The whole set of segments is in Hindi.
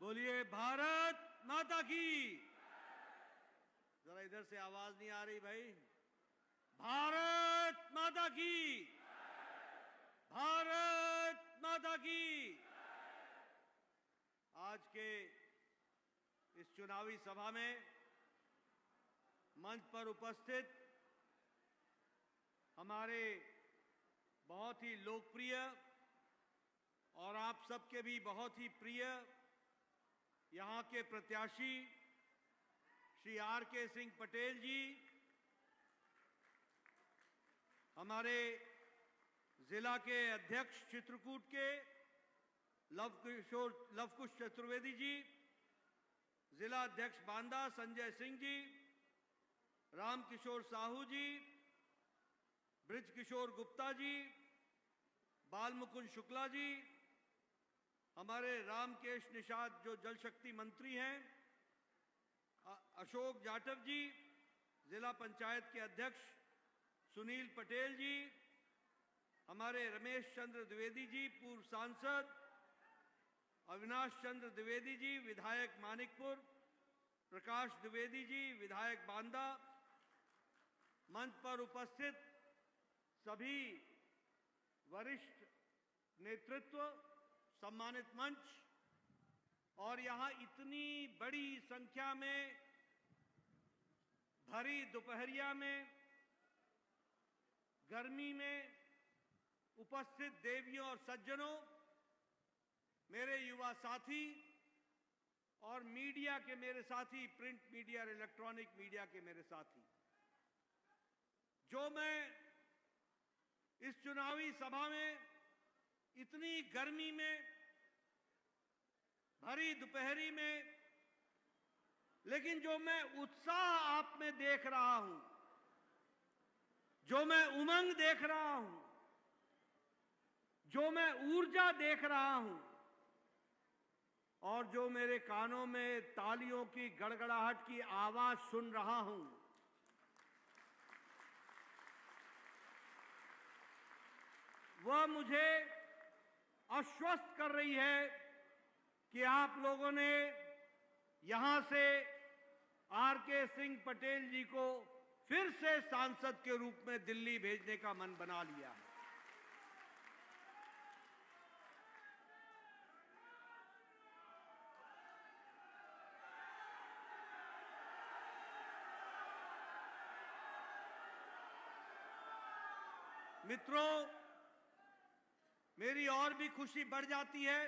बोलिए भारत माता की। जरा इधर से आवाज नहीं आ रही भाई। भारत माता की। भारत माता की। आज के इस चुनावी सभा में मंच पर उपस्थित हमारे बहुत ही लोकप्रिय और आप सबके भी बहुत ही प्रिय यहां के प्रत्याशी श्री आर.के. सिंह पटेल जी, हमारे जिला के अध्यक्ष चित्रकूट के लवकुश चतुर्वेदी जी, जिला अध्यक्ष बांदा संजय सिंह जी, रामकिशोर साहू जी, ब्रिजकिशोर गुप्ता जी, बालमुकुंद शुक्ला जी, हमारे रामकेश निषाद जो जल शक्ति मंत्री हैं, अशोक जाटव जी, जिला पंचायत के अध्यक्ष सुनील पटेल जी, हमारे रमेश चंद्र द्विवेदी जी पूर्व सांसद, अविनाश चंद्र द्विवेदी जी विधायक मानिकपुर, प्रकाश द्विवेदी जी विधायक बांदा, मंच पर उपस्थित सभी वरिष्ठ नेतृत्व, सम्मानित मंच और यहां इतनी बड़ी संख्या में भरी दोपहरिया में गर्मी में उपस्थित देवियों और सज्जनों, मेरे युवा साथी और मीडिया के मेरे साथी, प्रिंट मीडिया और इलेक्ट्रॉनिक मीडिया के मेरे साथी, जो मैं इस चुनावी सभा में इतनी गर्मी में भरी दोपहरी में, लेकिन जो मैं उत्साह आप में देख रहा हूं, जो मैं उमंग देख रहा हूं, जो मैं ऊर्जा देख रहा हूं और जो मेरे कानों में तालियों की गड़गड़ाहट की आवाज सुन रहा हूं, वह मुझे आश्वस्त कर रही है कि आप लोगों ने यहां से आर.के. सिंह पटेल जी को फिर से सांसद के रूप में दिल्ली भेजने का मन बना लिया है। मित्रों, मेरी और भी खुशी बढ़ जाती है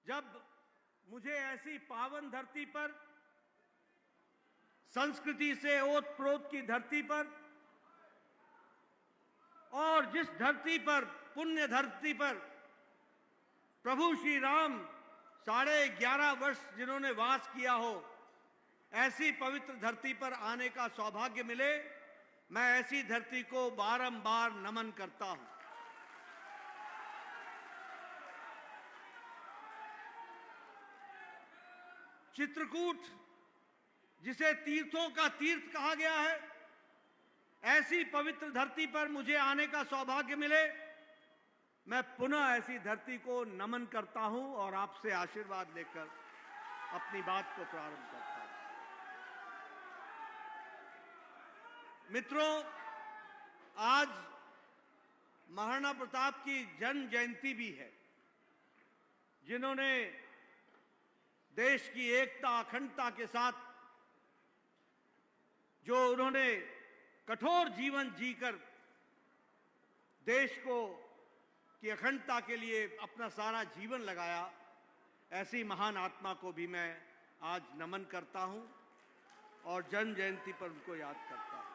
जब मुझे ऐसी पावन धरती पर, संस्कृति से ओत-प्रोत की धरती पर और जिस धरती पर, पुण्य धरती पर प्रभु श्री राम 11.5 वर्ष जिन्होंने वास किया हो, ऐसी पवित्र धरती पर आने का सौभाग्य मिले, मैं ऐसी धरती को बारंबार नमन करता हूं। चित्रकूट, जिसे तीर्थों का तीर्थ कहा गया है, ऐसी पवित्र धरती पर मुझे आने का सौभाग्य मिले, मैं पुनः ऐसी धरती को नमन करता हूं और आपसे आशीर्वाद लेकर अपनी बात को प्रारंभ करता हूं। मित्रों, आज महाराणा प्रताप की जन्म जयंती भी है, जिन्होंने देश की एकता, अखंडता के साथ जो उन्होंने कठोर जीवन जीकर देश को की अखंडता के लिए अपना सारा जीवन लगाया, ऐसी महान आत्मा को भी मैं आज नमन करता हूं और जन्म जयंती पर उनको याद करता हूं।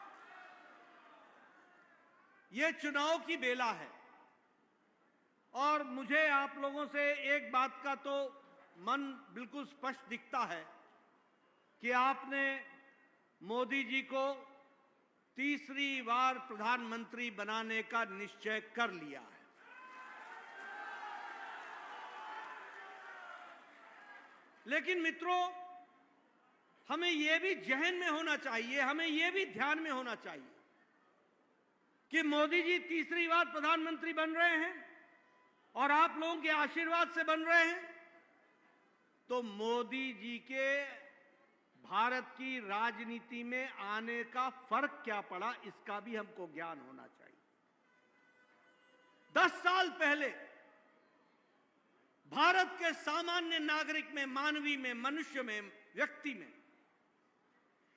ये चुनाव की बेला है और मुझे आप लोगों से एक बात का तो मन बिल्कुल स्पष्ट दिखता है कि आपने मोदी जी को तीसरी बार प्रधानमंत्री बनाने का निश्चय कर लिया है। लेकिन मित्रों, हमें यह भी जहन में होना चाहिए, हमें यह भी ध्यान में होना चाहिए कि मोदी जी तीसरी बार प्रधानमंत्री बन रहे हैं और आप लोगों के आशीर्वाद से बन रहे हैं, तो मोदी जी के भारत की राजनीति में आने का फर्क क्या पड़ा, इसका भी हमको ज्ञान होना चाहिए। 10 साल पहले भारत के सामान्य नागरिक में, मानवीय में, मनुष्य में, व्यक्ति में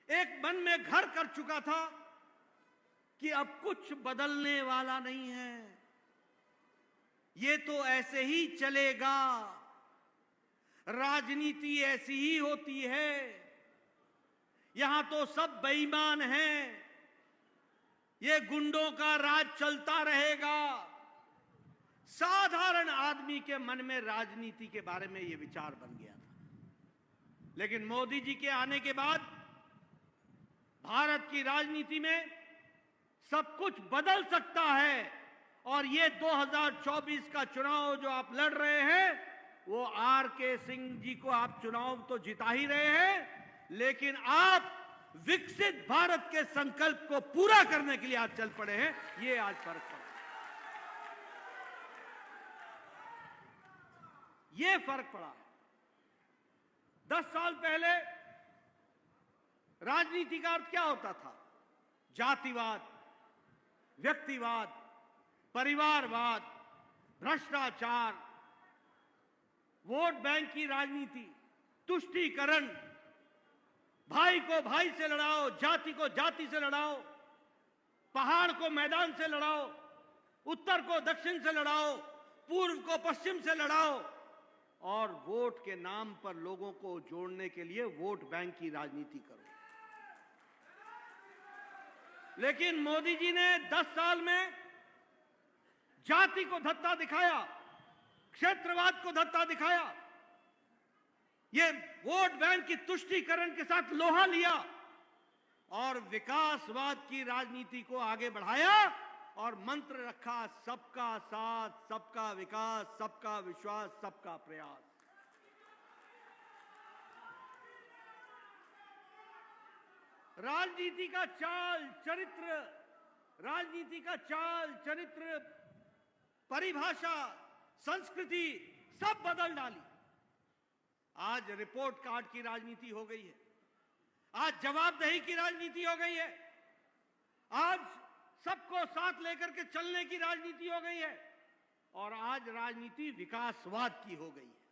एक मन में घर कर चुका था कि अब कुछ बदलने वाला नहीं है, ये तो ऐसे ही चलेगा, राजनीति ऐसी ही होती है, यहां तो सब बेईमान हैं, ये गुंडों का राज चलता रहेगा। साधारण आदमी के मन में राजनीति के बारे में यह विचार बन गया था। लेकिन मोदी जी के आने के बाद भारत की राजनीति में सब कुछ बदल सकता है, और ये 2024 का चुनाव जो आप लड़ रहे हैं, वो आर.के. सिंह जी को आप चुनाव तो जिता ही रहे हैं, लेकिन आप विकसित भारत के संकल्प को पूरा करने के लिए आज चल पड़े हैं। ये आज फर्क पड़ा, ये फर्क पड़ा। 10 साल पहले राजनीति का अर्थ क्या होता था? जातिवाद, व्यक्तिवाद, परिवारवाद, भ्रष्टाचार, वोट बैंक की राजनीति, तुष्टीकरण, भाई को भाई से लड़ाओ, जाति को जाति से लड़ाओ, पहाड़ को मैदान से लड़ाओ, उत्तर को दक्षिण से लड़ाओ, पूर्व को पश्चिम से लड़ाओ, और वोट के नाम पर लोगों को जोड़ने के लिए वोट बैंक की राजनीति करो। लेकिन मोदी जी ने 10 साल में जाति को धत्ता दिखाया, क्षेत्रवाद को धत्ता दिखाया, ये वोट बैंक की तुष्टीकरण के साथ लोहा लिया और विकासवाद की राजनीति को आगे बढ़ाया और मंत्र रखा सबका साथ, सबका विकास, सबका विश्वास, सबका प्रयास। राजनीति का चाल चरित्र, राजनीति का चाल चरित्र, परिभाषा, संस्कृति सब बदल डाली। आज रिपोर्ट कार्ड की राजनीति हो गई है, आज जवाबदेही की राजनीति हो गई है, आज सबको साथ लेकर के चलने की राजनीति हो गई है, और आज राजनीति विकासवाद की हो गई है।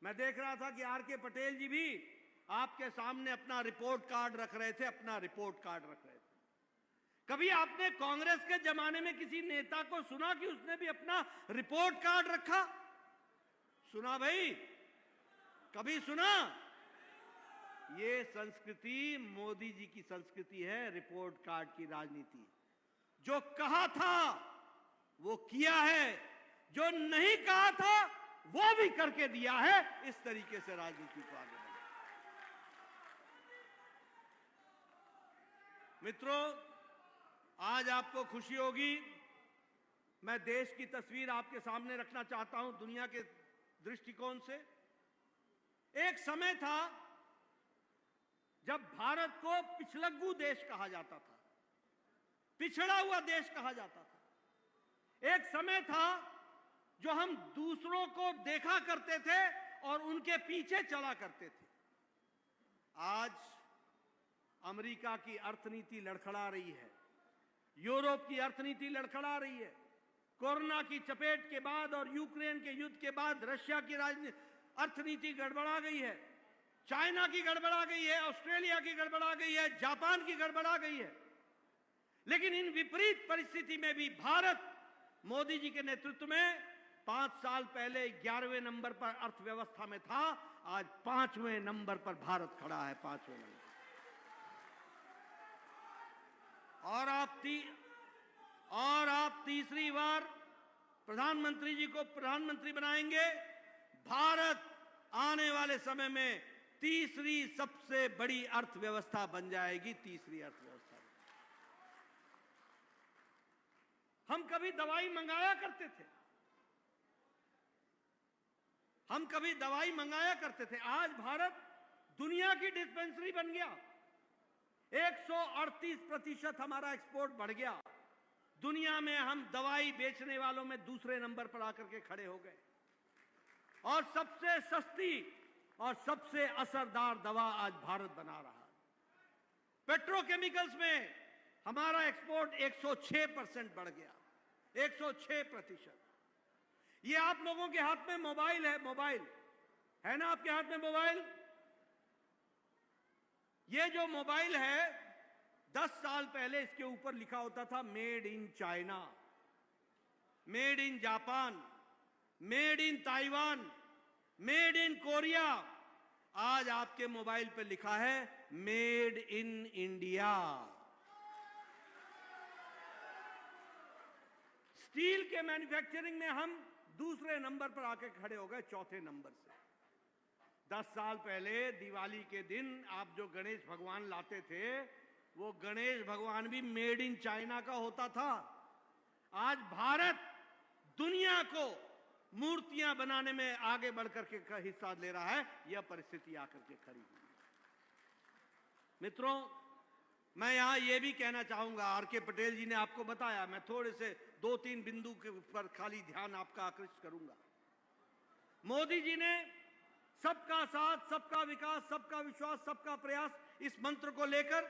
मैं देख रहा था कि आर.के. पटेल जी भी आपके सामने अपना रिपोर्ट कार्ड रख रहे थे, अपना रिपोर्ट कार्ड रख रहे थे। कभी आपने कांग्रेस के जमाने में किसी नेता को सुना कि उसने भी अपना रिपोर्ट कार्ड रखा? सुना भाई? कभी सुना? ये संस्कृति मोदी जी की संस्कृति है, रिपोर्ट कार्ड की राजनीति। जो कहा था वो किया है, जो नहीं कहा था वो भी करके दिया है। इस तरीके से राजनीति को आगे बढ़ा। मित्रों, आज आपको खुशी होगी, मैं देश की तस्वीर आपके सामने रखना चाहता हूं दुनिया के दृष्टिकोण से। एक समय था जब भारत को पिछलग्गू देश कहा जाता था, पिछड़ा हुआ देश कहा जाता था। एक समय था जो हम दूसरों को देखा करते थे और उनके पीछे चला करते थे। आज अमेरिका की अर्थनीति लड़खड़ा रही है, यूरोप की अर्थनीति लड़खड़ा रही है। कोरोना की चपेट के बाद और यूक्रेन के युद्ध के बाद रशिया की अर्थनीति गड़बड़ा गई है, चाइना की गड़बड़ा गई है, ऑस्ट्रेलिया की गड़बड़ा गई है, जापान की गड़बड़ा गई है। लेकिन इन विपरीत परिस्थिति में भी भारत मोदी जी के नेतृत्व में 5 साल पहले 11वें नंबर पर अर्थव्यवस्था में था, आज 5वें नंबर पर भारत खड़ा है, 5वें नंबर। और आप तीसरी बार प्रधानमंत्री जी को प्रधानमंत्री बनाएंगे। भारत आने वाले समय में तीसरी सबसे बड़ी अर्थव्यवस्था बन जाएगी, तीसरी अर्थव्यवस्था। हम कभी दवाई मंगाया करते थे, हम कभी दवाई मंगाया करते थे, आज भारत दुनिया की डिस्पेंसरी बन गया। 138% हमारा एक्सपोर्ट बढ़ गया। दुनिया में हम दवाई बेचने वालों में दूसरे नंबर पर आकर के खड़े हो गए। और सबसे सस्ती और सबसे असरदार दवा आज भारत बना रहा है। पेट्रोकेमिकल्स में हमारा एक्सपोर्ट 106% बढ़ गया, 106%। ये आप लोगों के हाथ में मोबाइल है ना, आपके हाथ में मोबाइल। ये जो मोबाइल है 10 साल पहले इसके ऊपर लिखा होता था made in China, made in Japan, made in Taiwan, made in Korea. आज आपके मोबाइल पे लिखा है मेड इन इंडिया। स्टील के मैन्युफैक्चरिंग में हम दूसरे नंबर पर आके खड़े हो गए, चौथे नंबर से। 10 साल पहले दिवाली के दिन आप जो गणेश भगवान लाते थे, वो गणेश भगवान भी मेड इन चाइना का होता था। आज भारत दुनिया को मूर्तियां बनाने में आगे बढ़कर के हिस्सा ले रहा है। यह परिस्थिति आकर के खड़ी हुई। मित्रों, मैं यहां यह भी कहना चाहूंगा, आर.के. पटेल जी ने आपको बताया, मैं थोड़े से 2-3 बिंदु के पर खाली ध्यान आपका आकृष्ट करूंगा। मोदी जी ने सबका साथ, सबका विकास, सबका विश्वास, सबका प्रयास, इस मंत्र को लेकर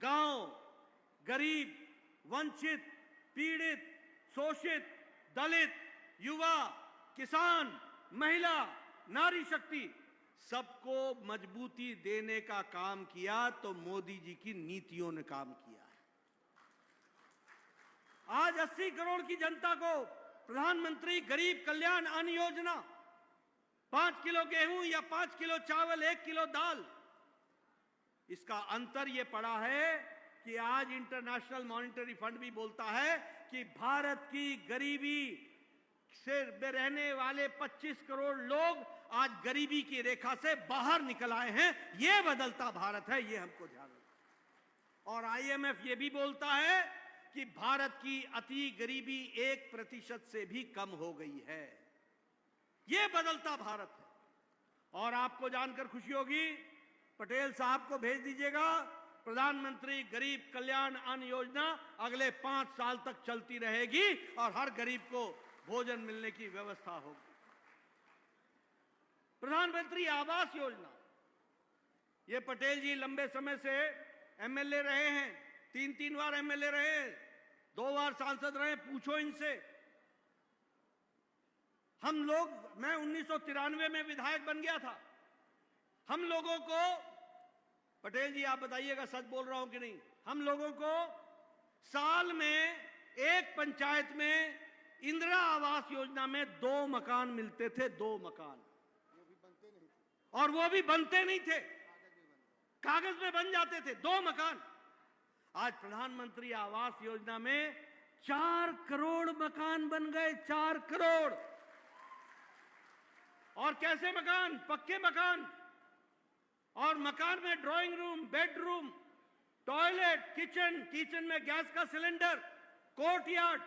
गांव, गरीब, वंचित, पीड़ित, शोषित, दलित, युवा, किसान, महिला, नारी शक्ति, सबको मजबूती देने का काम किया तो मोदी जी की नीतियों ने काम किया है। आज 80 करोड़ की जनता को प्रधानमंत्री गरीब कल्याण अन्न योजना, 5 किलो गेहूं या 5 किलो चावल, 1 किलो दाल, इसका अंतर यह पड़ा है कि आज इंटरनेशनल मॉनिटरी फंड भी बोलता है कि भारत की गरीबी से रहने वाले 25 करोड़ लोग आज गरीबी की रेखा से बाहर निकल आए हैं। यह बदलता भारत है, यह हमको ध्यान रखना। और IMF यह भी बोलता है कि भारत की अति गरीबी 1% से भी कम हो गई है। यह बदलता भारत है। और आपको जानकर खुशी होगी, पटेल साहब को भेज दीजिएगा, प्रधानमंत्री गरीब कल्याण अन्न योजना अगले 5 साल तक चलती रहेगी और हर गरीब को भोजन मिलने की व्यवस्था होगी। प्रधानमंत्री आवास योजना, ये पटेल जी लंबे समय से MLA रहे हैं, 3 बार MLA रहे, 2 बार सांसद रहे, पूछो इनसे। हम लोग, मैं 1993 में विधायक बन गया था। हम लोगों को, पटेल जी आप बताइएगा सच बोल रहा हूं कि नहीं, हम लोगों को साल में एक पंचायत में इंदिरा आवास योजना में 2 मकान मिलते थे, 2 मकान, और वो भी बनते नहीं थे, कागज में बन जाते थे 2 मकान। आज प्रधानमंत्री आवास योजना में 4 करोड़ मकान बन गए, 4 करोड़। और कैसे मकान? पक्के मकान, और मकान में drawing room, bedroom, toilet, kitchen में गैस का सिलेंडर, कोर्टयार्ड।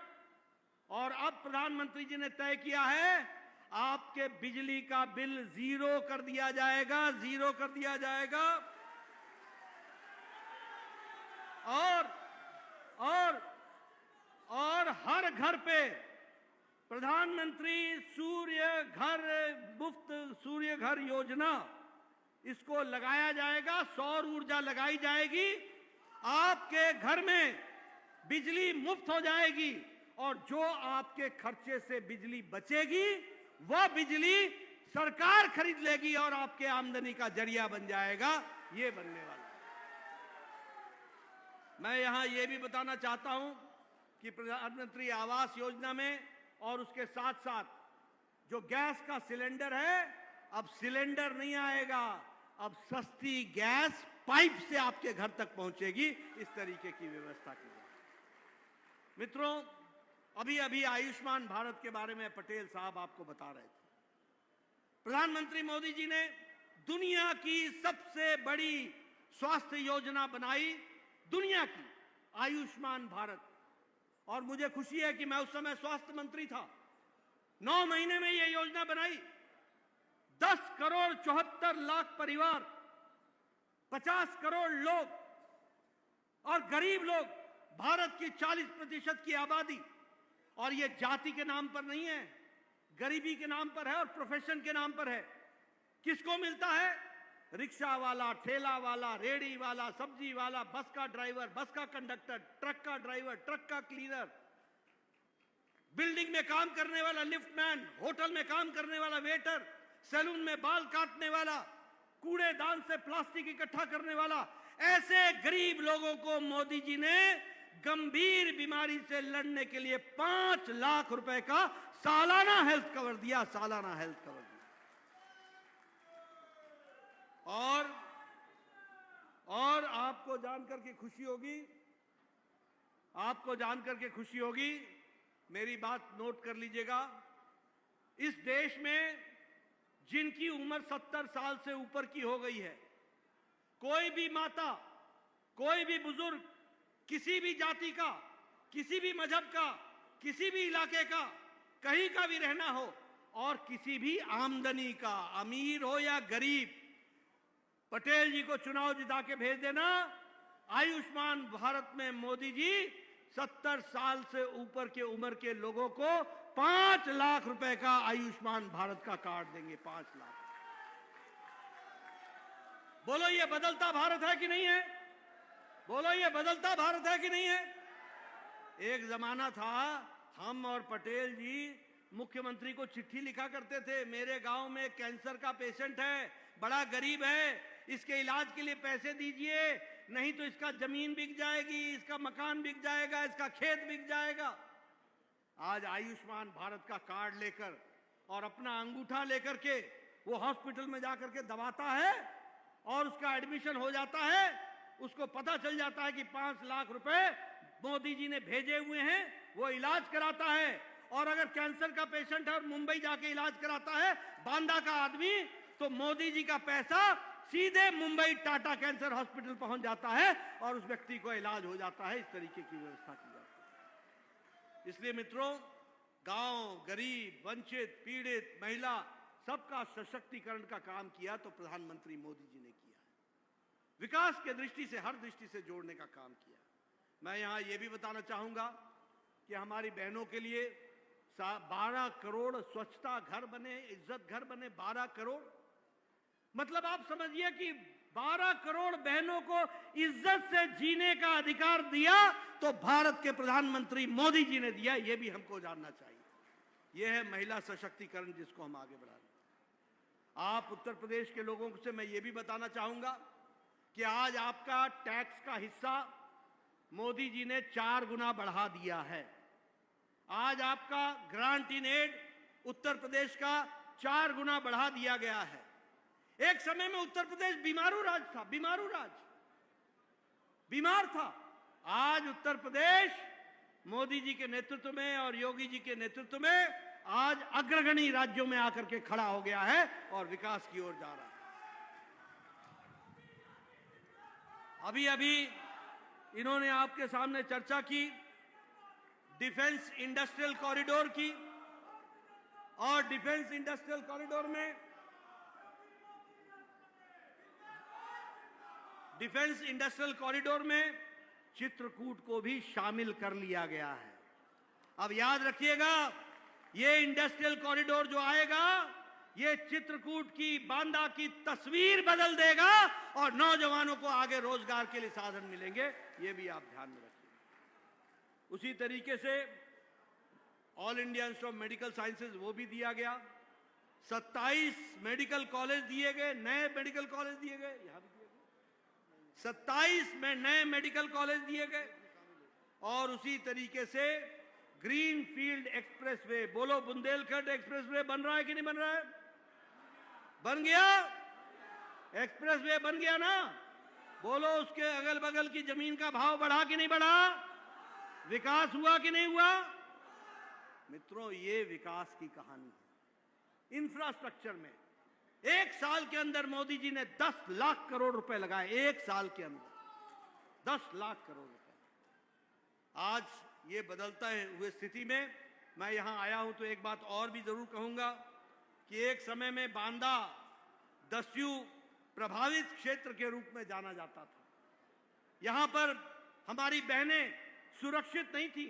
और अब प्रधानमंत्री जी ने तय किया है आपके बिजली का बिल 0 कर दिया जाएगा, 0 कर दिया जाएगा। और हर घर पे प्रधानमंत्री मुफ्त सूर्य घर योजना, इसको लगाया जाएगा। सौर ऊर्जा लगाई जाएगी, आपके घर में बिजली मुफ्त हो जाएगी, और जो आपके खर्चे से बिजली बचेगी वह बिजली सरकार खरीद लेगी और आपके आमदनी का जरिया बन जाएगा। ये बनने वाला है। मैं यहां यह भी बताना चाहता हूं कि प्रधानमंत्री आवास योजना में और उसके साथ साथ जो गैस का सिलेंडर है, अब सिलेंडर नहीं आएगा, अब सस्ती गैस पाइप से आपके घर तक पहुंचेगी। इस तरीके की व्यवस्था की जाए। मित्रों, अभी अभी आयुष्मान भारत के बारे में पटेल साहब आपको बता रहे थे। प्रधानमंत्री मोदी जी ने दुनिया की सबसे बड़ी स्वास्थ्य योजना बनाई, दुनिया की, आयुष्मान भारत। और मुझे खुशी है कि मैं उस समय स्वास्थ्य मंत्री था। 9 महीने में यह योजना बनाई। 10 करोड़ 74 लाख परिवार, 50 करोड़ लोग और गरीब लोग, भारत की 40% की आबादी। और यह जाति के नाम पर नहीं है, गरीबी के नाम पर है और प्रोफेशन के नाम पर है। किसको मिलता है? रिक्शा वाला, ठेला वाला, रेड़ी वाला, सब्जी वाला, बस का ड्राइवर, बस का कंडक्टर, ट्रक का ड्राइवर, ट्रक का क्लीनर, बिल्डिंग में काम करने वाला लिफ्टमैन, होटल में काम करने वाला वेटर, सैलून में बाल काटने वाला, कूड़ेदान से प्लास्टिक इकट्ठा करने वाला, ऐसे गरीब लोगों को मोदी जी ने गंभीर बीमारी से लड़ने के लिए 5 लाख रुपए का सालाना हेल्थ कवर दिया, सालाना हेल्थ कवर दिया। और आपको जानकर के खुशी होगी, आपको जानकर के खुशी होगी, मेरी बात नोट कर लीजिएगा। इस देश में जिनकी उम्र 70 साल से ऊपर की हो गई है, कोई भी माता, कोई भी बुजुर्ग, किसी भी जाति का, किसी भी मजहब का, किसी भी इलाके का, कहीं का भी रहना हो और किसी भी आमदनी का, अमीर हो या गरीब, पटेल जी को चुनाव जिता के भेज देना। आयुष्मान भारत में मोदी जी 70 साल से ऊपर के उम्र के लोगों को 5 लाख रुपए का आयुष्मान भारत का कार्ड देंगे। 5 लाख। बोलो ये बदलता भारत है कि नहीं है? बोलो ये बदलता भारत है कि नहीं है? एक जमाना था हम और पटेल जी मुख्यमंत्री को चिट्ठी लिखा करते थे, मेरे गांव में कैंसर का पेशेंट है, बड़ा गरीब है, इसके इलाज के लिए पैसे दीजिए, नहीं तो इसका जमीन बिक जाएगी, इसका मकान बिक जाएगा, इसका खेत बिक जाएगा। आज आयुष्मान भारत का कार्ड लेकर और अपना अंगूठा लेकर के वो हॉस्पिटल में जाकर के दबाता है और उसका एडमिशन हो जाता है। उसको पता चल जाता है कि 5 लाख रुपए मोदी जी ने भेजे हुए हैं, वो इलाज कराता है। और अगर कैंसर का पेशेंट है और मुंबई जाके इलाज कराता है बांदा का आदमी, तो मोदी जी का पैसा सीधे मुंबई टाटा कैंसर हॉस्पिटल पहुंच जाता है और उस व्यक्ति को इलाज हो जाता है। इस तरीके की व्यवस्था की जाती है। इसलिए मित्रों, गांव, गरीब, वंचित, पीड़ित, महिला, सबका सशक्तिकरण का काम किया तो प्रधानमंत्री मोदी जी ने किया है। विकास के दृष्टि से, हर दृष्टि से जोड़ने का काम किया। मैं यहां यह भी बताना चाहूंगा कि हमारी बहनों के लिए 12 करोड़ स्वच्छता घर बने, इज्जत घर बने। 12 करोड़ मतलब आप समझिए कि 12 करोड़ बहनों को इज्जत से जीने का अधिकार दिया तो भारत के प्रधानमंत्री मोदी जी ने दिया। यह भी हमको जानना चाहिए। यह है महिला सशक्तिकरण जिसको हम आगे बढ़ा रहे हैं। आप उत्तर प्रदेश के लोगों से मैं ये भी बताना चाहूंगा कि आज आपका टैक्स का हिस्सा मोदी जी ने 4 गुना बढ़ा दिया है। आज आपका grant in aid Uttar Pradesh का 4 गुना बढ़ा दिया गया है। एक समय में उत्तर प्रदेश बीमारू राज्य था, बीमारू राज्य, बीमार था। आज उत्तर प्रदेश मोदी जी के नेतृत्व में और योगी जी के नेतृत्व में आज अग्रगणी राज्यों में आकर के खड़ा हो गया है और विकास की ओर जा रहा है। अभी अभी इन्होंने आपके सामने चर्चा की डिफेंस इंडस्ट्रियल कॉरिडोर की, और डिफेंस इंडस्ट्रियल कॉरिडोर में चित्रकूट को भी शामिल कर लिया गया है। अब याद रखिएगा, ये इंडस्ट्रियल कॉरिडोर जो आएगा, ये चित्रकूट की, बांदा की तस्वीर बदल देगा और नौजवानों को आगे रोजगार के लिए साधन मिलेंगे। ये भी आप ध्यान में रखिए। उसी तरीके से all India institute of medical sciences वो भी दिया गया। 27 मेडिकल कॉलेज दिए गए, नए मेडिकल कॉलेज दिए गए, यहां भी दिए गए। 27 में नए मेडिकल कॉलेज दिए गए। और उसी तरीके से ग्रीन फील्ड एक्सप्रेसवे, बोलो बुंदेलखंड एक्सप्रेसवे बन रहा है कि नहीं बन रहा है? बन गया। एक्सप्रेसवे बन गया ना? बोलो उसके अगल बगल की जमीन का भाव बढ़ा कि नहीं बढ़ा? विकास हुआ कि नहीं हुआ? मित्रों, ये विकास की कहानी है। इंफ्रास्ट्रक्चर में 1 साल के अंदर मोदी जी ने 10 लाख करोड़ रुपए लगाए। 1 साल के अंदर 10 लाख करोड़ रुपए। आज ये बदलता हुए स्थिति में मैं यहां आया हूं तो एक बात और भी जरूर कहूंगा कि एक समय में बांदा दस्यु प्रभावित क्षेत्र के रूप में जाना जाता था। यहां पर हमारी बहनें सुरक्षित नहीं थी।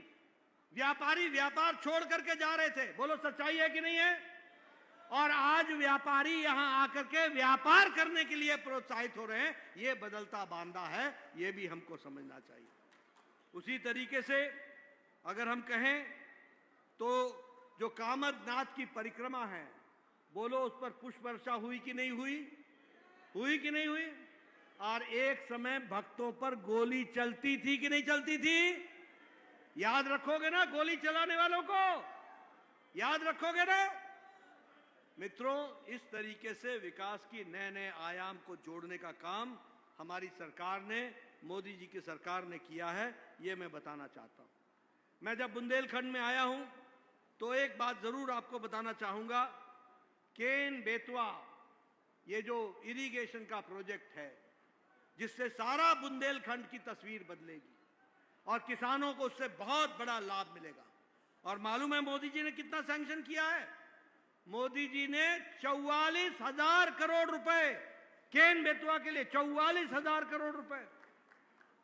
व्यापारी व्यापार छोड़ करके जा रहे थे। बोलो सच्चाई है कि नहीं है? और आज व्यापारी यहां आकर के व्यापार करने के लिए प्रोत्साहित हो रहे हैं। ये बदलता बांधा है, ये भी हमको समझना चाहिए। उसी तरीके से अगर हम कहें तो जो कामदनाथ की परिक्रमा है, बोलो उस पर पुष्प वर्षा हुई कि नहीं हुई? हुई कि नहीं हुई? और एक समय भक्तों पर गोली चलती थी कि नहीं चलती थी? याद रखोगे ना गोली चलाने वालों को? याद रखोगे ना? मित्रों, इस तरीके से विकास की नए नए आयाम को जोड़ने का काम हमारी सरकार ने, मोदी जी की सरकार ने किया है, ये मैं बताना चाहता हूं। मैं जब बुंदेलखंड में आया हूं तो एक बात जरूर आपको बताना चाहूंगा। केन बेतवा, ये जो इरिगेशन का प्रोजेक्ट है, जिससे सारा बुंदेलखंड की तस्वीर बदलेगी और किसानों को उससे बहुत बड़ा लाभ मिलेगा। और मालूम है मोदी जी ने कितना सैंक्शन किया है? मोदी जी ने 44,000 करोड़ रुपए केन बेतवा के लिए, 44,000 करोड़ रुपए,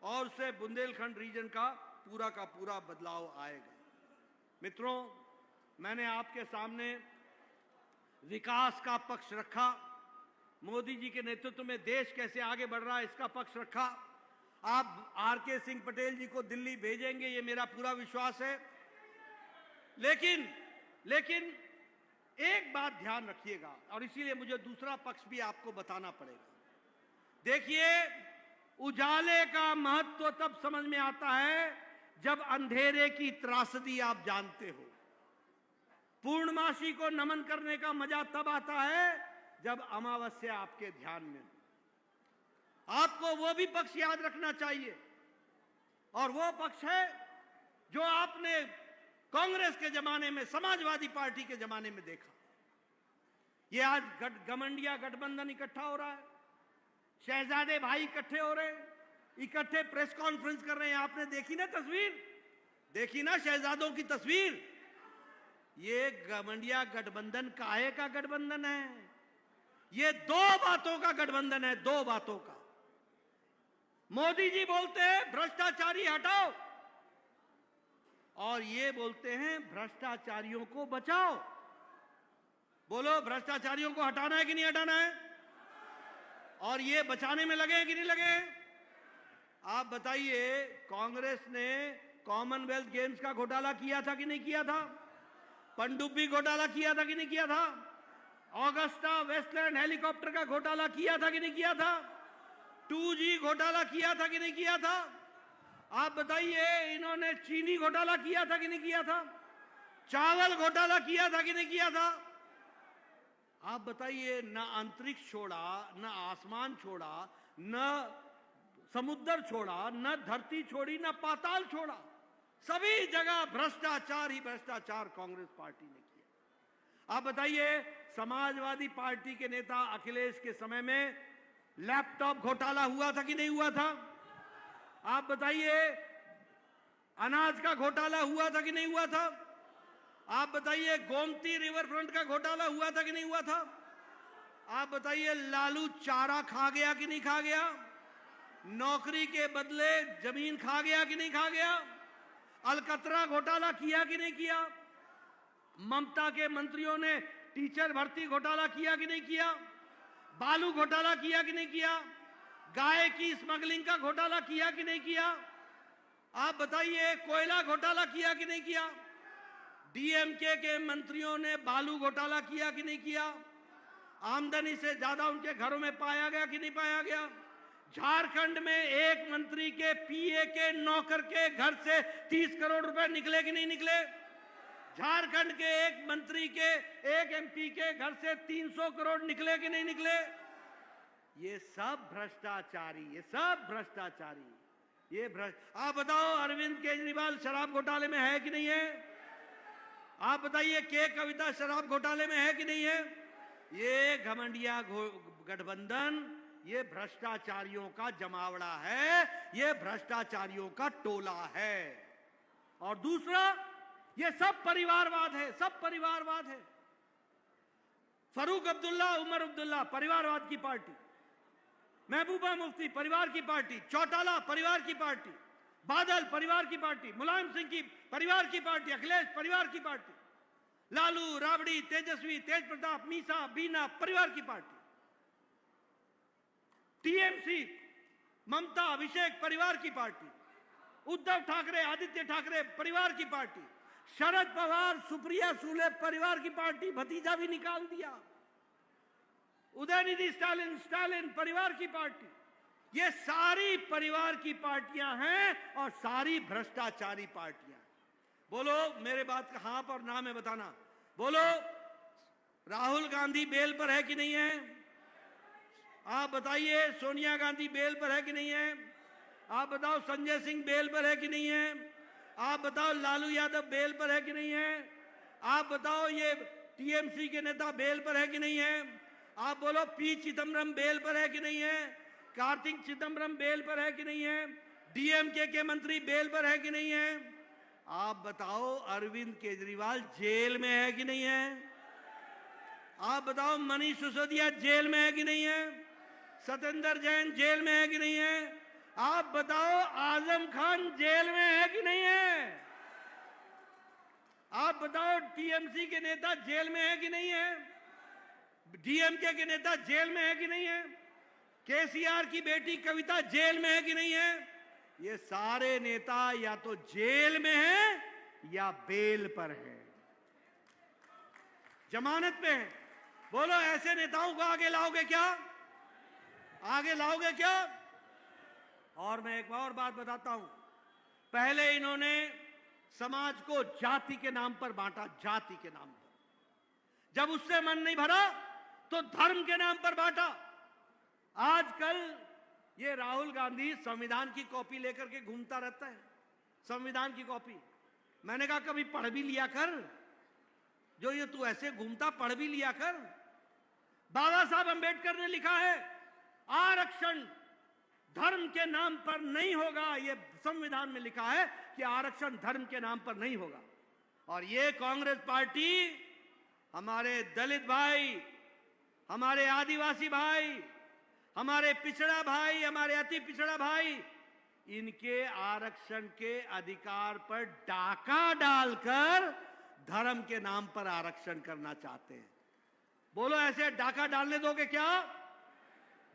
और उससे बुंदेलखंड रीजन का पूरा बदलाव आएगा। मित्रों, मैंने आपके सामने विकास का पक्ष रखा, मोदी जी के नेतृत्व में देश कैसे आगे बढ़ रहा है इसका पक्ष रखा। आप आर.के. सिंह पटेल जी को दिल्ली भेजेंगे, ये मेरा पूरा विश्वास है। लेकिन एक बात ध्यान रखिएगा, और इसीलिए मुझे दूसरा पक्ष भी आपको बताना पड़ेगा। देखिए, उजाले का महत्व तब समझ में आता है जब अंधेरे की त्रासदी आप जानते हो। पूर्णमासी को नमन करने का मजा तब आता है जब अमावस्या आपके ध्यान में हो। आपको वो भी पक्ष याद रखना चाहिए, और वो पक्ष है जो आपने कांग्रेस के जमाने में, समाजवादी पार्टी के जमाने में देखा। ये आज गठबंधन गठबंधन इकट्ठा हो रहा है, शहजादे भाई इकट्ठे हो रहे हैं, इकट्ठे प्रेस कॉन्फ्रेंस कर रहे हैं। आपने देखी ना तस्वीर? देखी ना शहजादों की तस्वीर? ये गठबंधन गठबंधन काहे का गठबंधन है? ये दो बातों का गठबंधन है, दो बातों का। मोदी जी बोलते हैं भ्रष्टाचारी हटाओ, और ये बोलते हैं भ्रष्टाचारियों को बचाओ। बोलो, भ्रष्टाचारियों को हटाना है कि नहीं हटाना है? और ये बचाने में लगे हैं कि नहीं लगे हैं? आप बताइए, कांग्रेस ने कॉमनवेल्थ गेम्स का घोटाला किया था कि नहीं किया था? पनडुब्बी घोटाला किया था कि नहीं किया था? ऑगस्टा वेस्टलैंड हेलीकॉप्टर का घोटाला किया था कि नहीं किया था? 2G घोटाला किया था कि नहीं किया था? आप बताइए, इन्होंने चीनी घोटाला किया था कि नहीं किया था? चावल घोटाला किया था कि नहीं किया था? आप बताइए, न अंतरिक्ष छोड़ा, न आसमान छोड़ा, न समुद्र छोड़ा, न धरती छोड़ी, न पाताल छोड़ा। सभी जगह भ्रष्टाचार ही भ्रष्टाचार कांग्रेस पार्टी ने किया। आप बताइए, समाजवादी पार्टी के नेता अखिलेश के समय में लैपटॉप घोटाला हुआ था कि नहीं हुआ था? आप बताइए, अनाज का घोटाला हुआ था कि नहीं हुआ था? आप बताइए, गोमती रिवर फ्रंट का घोटाला हुआ था कि नहीं हुआ था? आप बताइए, लालू चारा खा गया कि नहीं खा गया? नौकरी के बदले जमीन खा गया कि नहीं खा गया? अलकतरा घोटाला किया कि नहीं किया? ममता के मंत्रियों ने टीचर भर्ती घोटाला किया कि नहीं किया? बालू घोटाला किया कि नहीं किया? गाय की स्मगलिंग का घोटाला किया कि नहीं किया? आप बताइए, कोयला घोटाला किया कि नहीं किया? डीएमके के मंत्रियों ने बालू घोटाला किया कि नहीं किया? आमदनी से ज्यादा उनके घरों में पाया गया कि नहीं पाया गया? झारखंड में एक मंत्री के पीए के नौकर के घर से 30 करोड़ रुपए निकले कि नहीं निकले? झारखंड के एक मंत्री के, एक एमपी के घर से 300 करोड़ निकले कि नहीं निकले? ये सब भ्रष्टाचारी, ये सब भ्रष्टाचारी, आप बताओ, अरविंद केजरीवाल शराब घोटाले में है कि नहीं है? आप बताइए, के कविता शराब घोटाले में है कि नहीं है? ये घमंडिया गठबंधन, ये भ्रष्टाचारियों का जमावड़ा है, ये भ्रष्टाचारियों का टोला है। और दूसरा, ये सब परिवारवाद है, सब परिवारवाद है। फरूक अब्दुल्ला, उमर अब्दुल्ला परिवारवाद की पार्टी, महबूबा मुफ्ती परिवार की पार्टी, चौटाला परिवार की पार्टी, बादल परिवार की पार्टी, मुलायम सिंह की परिवार की पार्टी, अखिलेश परिवार की पार्टी। लालू, राबड़ी, तेजस्वी, तेज प्रताप, मीसा, बीना परिवार की पार्टी। टीएमसी, ममता, अभिषेक परिवार की पार्टी। उद्धव ठाकरे, आदित्य ठाकरे परिवार की पार्टी। शरद पवार, सुप्रिया सुले परिवार की पार्टी, भतीजा भी निकाल दिया। उदयनिधि स्टालिन, स्टालिन परिवार की पार्टी। ये सारी परिवार की पार्टियां हैं और सारी भ्रष्टाचारी पार्टियां। बोलो, मेरे बात का हाँ पर ना में बताना। बोलो, राहुल गांधी बेल पर है कि नहीं है? आप बताइए, सोनिया गांधी बेल पर है कि नहीं है? आप बताओ, संजय सिंह बेल पर है कि नहीं है? आप बताओ, लालू यादव बेल पर है कि नहीं है? आप बताओ, ये टीएमसी के नेता बेल पर है कि नहीं है? आप बोलो, पी चिदम्बरम बेल पर है कि नहीं है? कार्तिक चिदम्बरम बेल पर है कि नहीं है? डीएमके के मंत्री बेल पर है कि नहीं है? आप बताओ, अरविंद केजरीवाल जेल में है कि नहीं है? आप बताओ, मनीष सिसोदिया जेल में है कि नहीं है? सत्येंद्र जैन जेल में है कि नहीं है? आप बताओ, आजम खान जेल में है कि नहीं है? आप बताओ, टीएमसी के नेता जेल में है कि नहीं है? डीएमके के नेता जेल में है कि नहीं है? केसीआर की बेटी कविता जेल में है कि नहीं है? ये सारे नेता या तो जेल में हैं या बेल पर हैं, जमानत पे हैं। बोलो, ऐसे नेताओं को आगे लाओगे क्या? आगे लाओगे क्या? और मैं एक और बात बताता हूं। पहले इन्होंने समाज को जाति के नाम पर बांटा, जाति के नाम पर। जब उससे मन नहीं भरा तो धर्म के नाम पर बांटा। आजकल ये राहुल गांधी संविधान की कॉपी लेकर के घूमता रहता है। संविधान की कॉपी, मैंने कहा कभी पढ़ भी लिया कर। जो ये तू ऐसे घूमता, पढ़ भी लिया कर। बाबा साहब अंबेडकर ने लिखा है, आरक्षण धर्म के नाम पर नहीं होगा। ये संविधान में लिखा है कि आरक्षण धर्म के नाम पर नहीं होगा। और ये कांग्रेस पार्टी हमारे दलित भाई, हमारे आदिवासी भाई, हमारे पिछड़ा भाई, हमारे अति पिछड़ा भाई, इनके आरक्षण के अधिकार पर डाका डालकर धर्म के नाम पर आरक्षण करना चाहते हैं। बोलो, ऐसे डाका डालने दोगे क्या?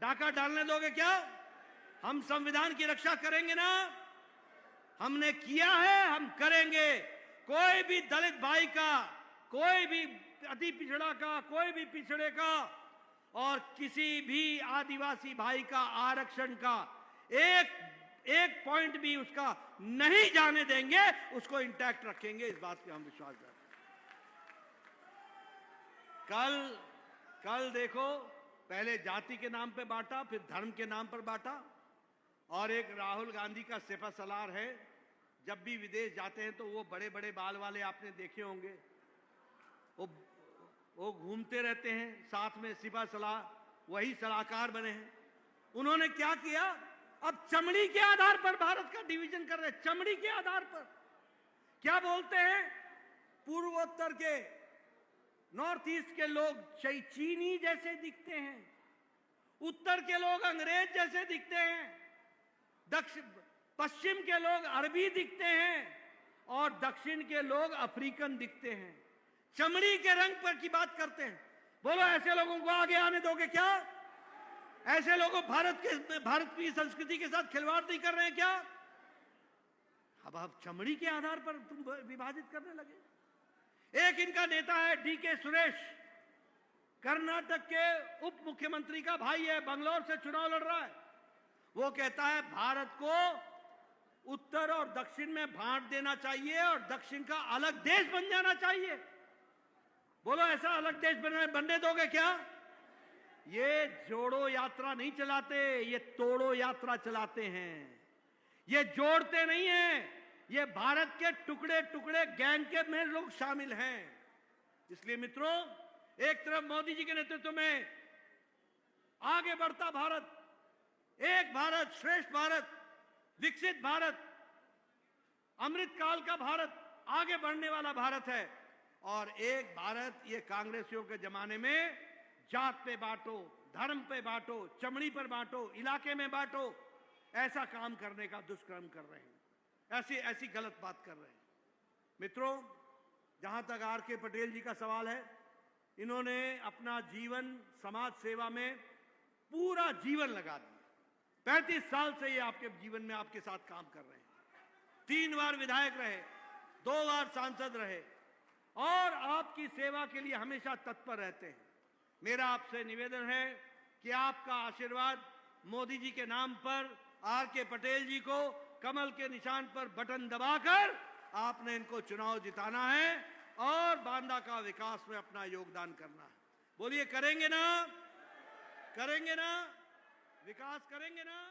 डाका डालने दोगे क्या? हम संविधान की रक्षा करेंगे ना। हमने किया है, हम करेंगे। कोई भी दलित भाई का, कोई भी अति पिछड़ा का, कोई भी पिछड़े का और किसी भी आदिवासी भाई का आरक्षण का एक पॉइंट भी उसका नहीं जाने देंगे। उसको इंटैक्ट रखेंगे, इस बात पे हम विश्वास करते हैं। कल देखो, पहले जाति के नाम पे बांटा, फिर धर्म के नाम पर बांटा। और एक राहुल गांधी का सिपा सलार है, जब भी विदेश जाते हैं तो वो बड़े बड़े बाल वाले आपने देखे होंगे, वो घूमते रहते हैं, साथ में सिपा सलाह वही सलाहकार बने हैं। उन्होंने क्या किया? अब चमड़ी के आधार पर भारत का डिवीजन कर रहे हैं। चमड़ी के आधार पर क्या बोलते हैं? पूर्वोत्तर के, नॉर्थ ईस्ट के लोग चीनी जैसे दिखते हैं, उत्तर के लोग अंग्रेज जैसे दिखते हैं, पश्चिम के लोग अरबी दिखते हैं और दक्षिण के लोग अफ्रीकन दिखते हैं। चमड़ी के रंग पर की बात करते हैं। बोलो, ऐसे लोगों को आगे आने दोगे क्या? ऐसे लोगों भारत की संस्कृति के साथ खिलवाड़ नहीं कर रहे हैं क्या? अब आप चमड़ी के आधार पर तुम विभाजित करने लगे। एक इनका नेता है डीके सुरेश, कर्नाटक के उप मुख्यमंत्री का भाई है, बंगलौर से चुनाव लड़ रहा है। वो कहता है भारत को उत्तर और दक्षिण में बांट देना चाहिए और दक्षिण का अलग देश बन जाना चाहिए। बोलो, ऐसा अलग देश बनने दोगे क्या? ये जोड़ो यात्रा नहीं चलाते, ये तोड़ो यात्रा चलाते हैं। ये जोड़ते नहीं हैं। ये भारत के टुकड़े टुकड़े गैंग के में लोग शामिल हैं। इसलिए मित्रों, एक तरफ मोदी जी के नेतृत्व में आगे बढ़ता भारत, एक भारत श्रेष्ठ भारत, विकसित भारत, अमृत काल का भारत, आगे बढ़ने वाला भारत है। और एक भारत, ये कांग्रेसियों के जमाने में जात पे बांटो, धर्म पे बांटो, चमड़ी पर बांटो, इलाके में बांटो, ऐसा काम करने का दुष्कर्म कर रहे हैं। ऐसी गलत बात कर रहे हैं। मित्रों, जहां तक आर के पटेल जी का सवाल है, इन्होंने अपना जीवन समाज सेवा में पूरा जीवन लगा दिया। 35 साल से ये आपके जीवन में आपके साथ काम कर रहे हैं। 3 बार विधायक रहे, 2 बार सांसद रहे और आपकी सेवा के लिए हमेशा तत्पर रहते हैं। मेरा आपसे निवेदन है कि आपका आशीर्वाद मोदी जी के नाम पर आर के पटेल जी को कमल के निशान पर बटन दबाकर आपने इनको चुनाव जिताना है और बांदा का विकास में अपना योगदान करना है। बोलिए, करेंगे ना? करेंगे ना? विकास करेंगे ना?